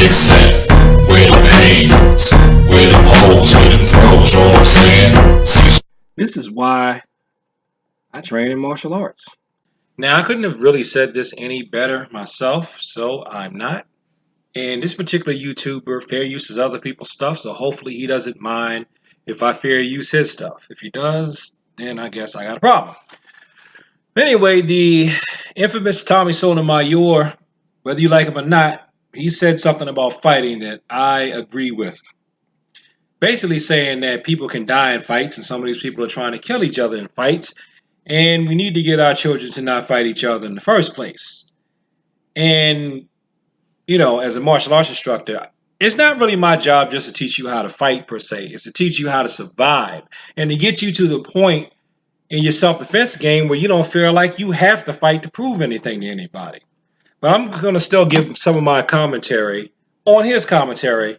Except where them hands, where them holes, where them throws, you know what I'm saying? This is why I train in martial arts. Now, I couldn't have really said this any better myself, so I'm not. And this particular YouTuber fair uses other people's stuff, so hopefully he doesn't mind if I fair use his stuff. If he does, then I guess I got a problem. Anyway, the infamous Tommy Sotomayor, whether you like him or not, he said something about fighting that I agree with. Basically saying that people can die in fights, and some of these people are trying to kill each other in fights, and we need to get our children to not fight each other in the first place. And, as a martial arts instructor, it's not really my job just to teach you how to fight per se. It's to teach you how to survive and to get you to the point in your self-defense game where you don't feel like you have to fight to prove anything to anybody. But I'm going to still give some of my commentary on his commentary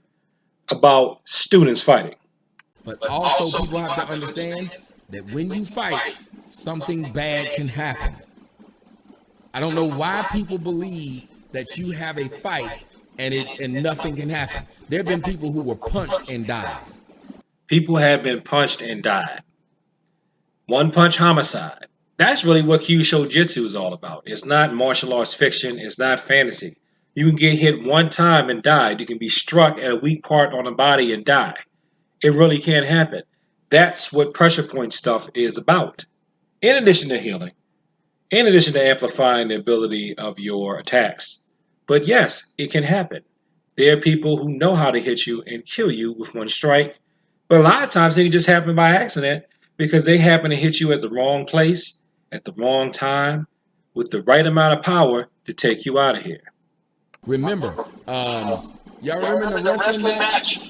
about students fighting. But also, people have to understand that when you fight, something bad can happen. I don't know why people believe that you have a fight and nothing can happen. There have been people who were punched and died. People have been punched and died. One punch homicide. That's really what Kyushu Jitsu is all about. It's not martial arts fiction. It's not fantasy. You can get hit one time and die. You can be struck at a weak part on the body and die. It really can happen. That's what pressure point stuff is about. In addition to healing, in addition to amplifying the ability of your attacks. But yes, it can happen. There are people who know how to hit you and kill you with one strike. But a lot of times it can just happen by accident because they happen to hit you at the wrong place, at the wrong time, with the right amount of power to take you out of here. Remember, y'all remember the wrestling match?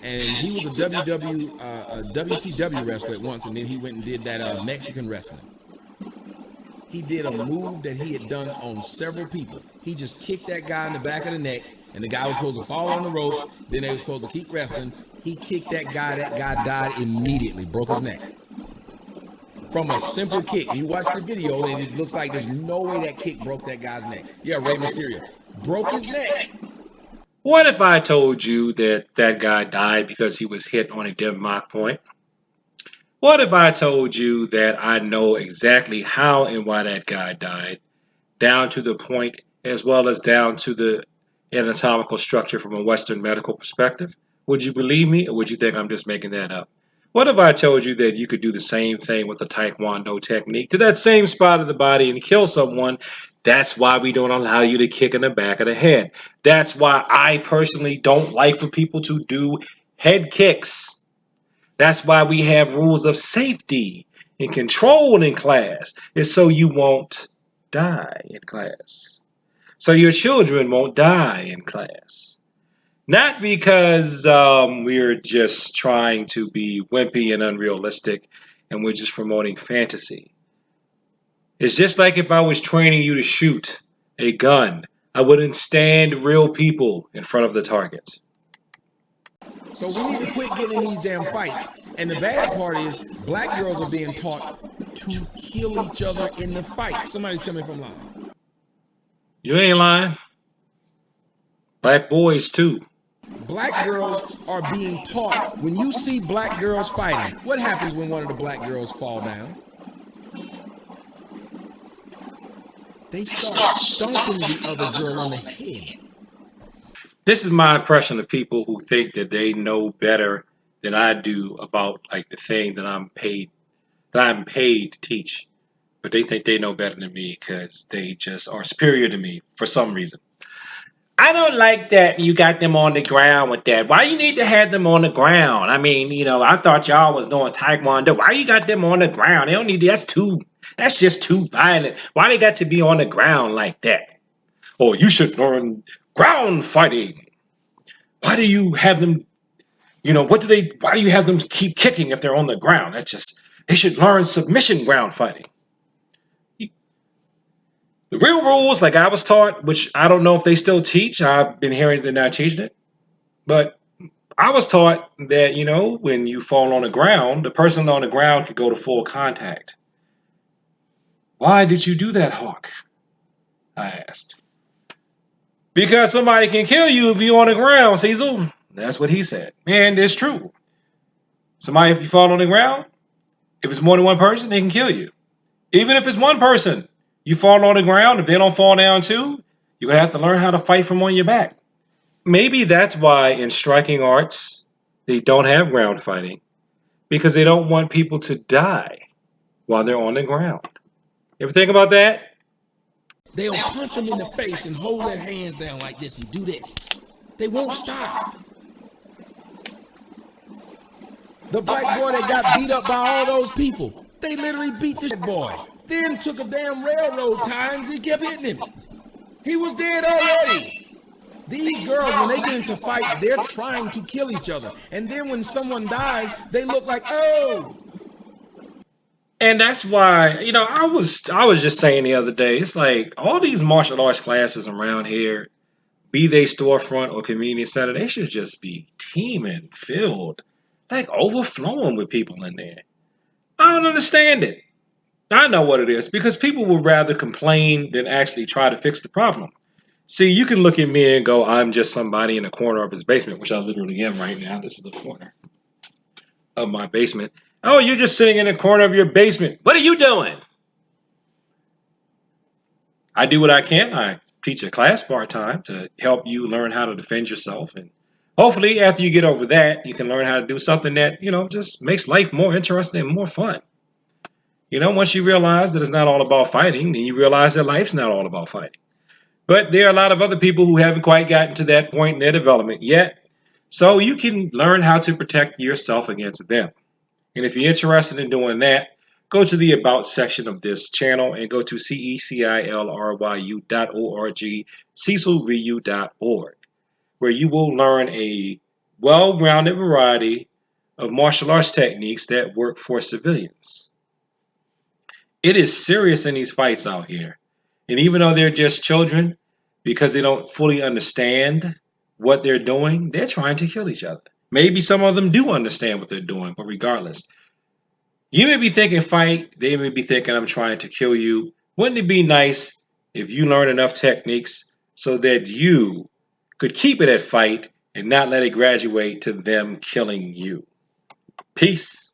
And he was a WCW wrestler at once, and then he went and did that Mexican wrestling. He did a move that he had done on several people. He just kicked that guy in the back of the neck, and the guy was supposed to fall on the ropes. Then they were supposed to keep wrestling. He kicked that guy. That guy died immediately, broke his neck. From a simple kick. You watch the video, and it looks like there's no way that kick broke that guy's neck. Yeah, Rey Mysterio broke his neck. What if I told you that that guy died because he was hit on a dim mock point? What if I told you that I know exactly how and why that guy died, down to the point as well as down to the anatomical structure from a Western medical perspective? Would you believe me, or would you think I'm just making that up? What if I told you that you could do the same thing with a Taekwondo technique to that same spot of the body and kill someone? That's why we don't allow you to kick in the back of the head. That's why I personally don't like for people to do head kicks. That's why we have rules of safety and control in class. It's so you won't die in class. So your children won't die in class. Not because we're just trying to be wimpy and unrealistic and we're just promoting fantasy. It's just like if I was training you to shoot a gun, I wouldn't stand real people in front of the target. So we need to quit getting in these damn fights. And the bad part is black girls are being taught to kill each other in the fight. Somebody tell me if I'm lying. You ain't lying. Black boys too. Black girls are being taught, when you see black girls fighting, what happens when one of the black girls fall down? They start stomping the other girl on the head. This is my impression of people who think that they know better than I do about like the thing that I'm paid to teach. But they think they know better than me because they just are superior to me for some reason. I don't like that you got them on the ground with that. Why you need to have them on the ground? I mean, I thought y'all was doing Taekwondo. Why you got them on the ground? They don't need that's just too violent. Why they got to be on the ground like that? Or you should learn ground fighting. Why do you have them, why do you have them keep kicking if they're on the ground? They should learn submission ground fighting. The real rules, like I was taught, which I don't know if they still teach. I've been hearing they're not teaching it. But I was taught that, when you fall on the ground, the person on the ground could go to full contact. Why did you do that, Hawk? I asked. Because somebody can kill you if you're on the ground, Cecil. That's what he said. And it's true. Somebody, if you fall on the ground, if it's more than one person, they can kill you. Even if it's one person, you fall on the ground, if they don't fall down too, you're going to have to learn how to fight from on your back. Maybe that's why in striking arts, they don't have ground fighting, because they don't want people to die while they're on the ground. You ever think about that? They'll punch them in the face and hold their hands down like this and do this. They won't stop. The black boy that got beat up by all those people, they literally beat this boy. Then took a damn railroad tie and just kept hitting him. He was dead already. These girls, when they get into fights, they're trying to kill each other. And then when someone dies, they look like, oh. And that's why, I was just saying the other day, it's like all these martial arts classes around here, be they storefront or convenience center, they should just be teeming, filled, like overflowing with people in there. I don't understand it. I know what it is, because people would rather complain than actually try to fix the problem. See, you can look at me and go, I'm just somebody in the corner of his basement, which I literally am right now. This is the corner of my basement. Oh, you're just sitting in the corner of your basement. What are you doing? I do what I can. I teach a class part-time to help you learn how to defend yourself. And hopefully after you get over that, you can learn how to do something that, just makes life more interesting and more fun. Once you realize that it's not all about fighting, then you realize that life's not all about fighting. But there are a lot of other people who haven't quite gotten to that point in their development yet. So you can learn how to protect yourself against them. And if you're interested in doing that, go to the About section of this channel and go to CECILRYU.org, CecilRyu.org, where you will learn a well-rounded variety of martial arts techniques that work for civilians. It is serious in these fights out here. And even though they're just children, because they don't fully understand what they're doing, they're trying to kill each other. Maybe some of them do understand what they're doing, but regardless, you may be thinking fight, they may be thinking I'm trying to kill you. Wouldn't it be nice if you learn enough techniques so that you could keep it at fight and not let it graduate to them killing you? Peace.